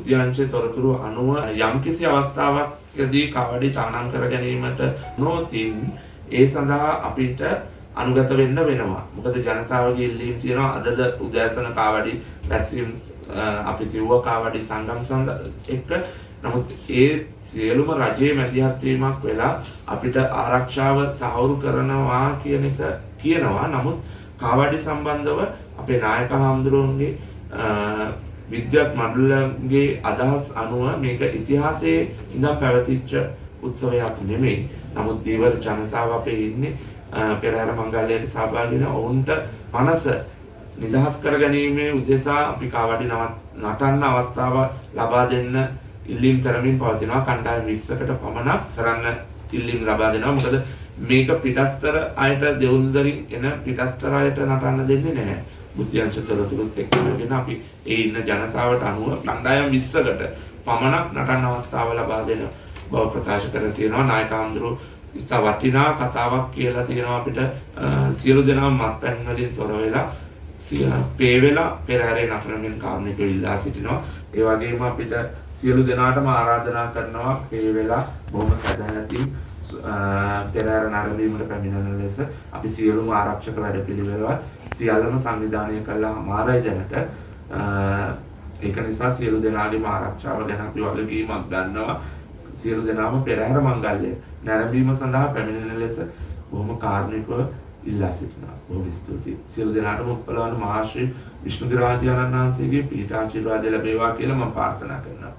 බුද්ධ්‍යංශයේ තොරතුරු අනුව යම්කිසි අවස්ථාවකදී කාවඩි තහනම් කර ගැනීමට නොතින් ඒ සඳහා අපිට අනුගත වෙන්න වෙනවා. මොකද ජනතාවගේ ඉල්ලීම් තියෙනවා අදද උදෑසන කාවඩි රැස්වීම අපි තිව්වා කාවඩි සංගම් එක්ක. නමුත් ඒ සියලුම රජයේ මැදිහත් වීමක් වෙලා අපිට ආරක්ෂාව තහවුරු කරනවා කියන එක කියනවා. නමුත් කාවඩි සම්බන්ධව අපේ නායක හාමුදුරුවන්ගේ විද්‍යාත් මණ්ඩලයේ අදහස් අනුව මේක ඉතිහාසයේ ඉඳන් පැවතිච්ච උත්සවයක් නෙමෙයි. නමුත් දීවර ජනතාව අපේ ඉන්නේ පෙරහැර මංගල්‍යයට සහභාගී වෙන ඔවුන්ට මනස නිදහස් කරගැනීමේ උදෙසා අපි කාවඩි නටන්න අවස්ථාව ලබා දෙන්න ඉල්ලීම් කරමින් පවතිනවා. කණ්ඩායම් 20කට පමණක් කරන්න ඉල්ලීම් ලබා දෙනවා. මොකද මේක පිටස්තර අයට දෙවුන්දරින් එන පිටස්තර අයට නටන්න දෙන්නේ නැහැ. බුද්ධ්‍යංශ තොරතුරුත් එක්කගෙන අපි ඒ ඉන්න ජනතාවට අනුව කණ්ඩායම් 20කට පමණක් නටන්න අවස්ථාව ලබා දෙන බව ප්‍රකාශ කර තියෙනවා. නායක හාමුදුරුවෝ ඉතා වටිනා කතාවක් කියලා තියෙනවා අපිට. සියලු දෙනා මත්පැන් වලින් තොර වෙලා පේ වෙලා පෙරහැරේ නටනමින් කාර්මිකයෝ ඉල්ලා සිටිනවා. ඒ වගේම අපිට සියලු දෙනාටම ආරාධනා කරනවා පේ වෙලා බොහොම සැදැහැතින් පෙරහැර නරඹීමට පැමිණෙන ලෙස අපි සියලුම ආරක්ෂක වැඩපිළිවෙළවල් සියල්ලම සංවිධානය කළා අමාරයි දැනට. ඒක නිසා සියලු දෙනාගේම ආරක්ෂාව ගැන අපි වගකීමක් ගන්නවා. සියලු දෙනාම පෙරහැර මංගල්‍ය නැරඹීම සඳහා පැමිණෙන ලෙස බොහොම කාර්මිකව ඉල්ලා සිටිනවා. බොහොම ස්තුතියි. සියලු දෙනාටම උත්පලවන මහා ශ්‍රී විෂ්ණු දිරාජානන් වහන්සේගේ පීඨාශිර්වාදය ලැබේවා කියලා මම ප්‍රාර්ථනා කරනවා.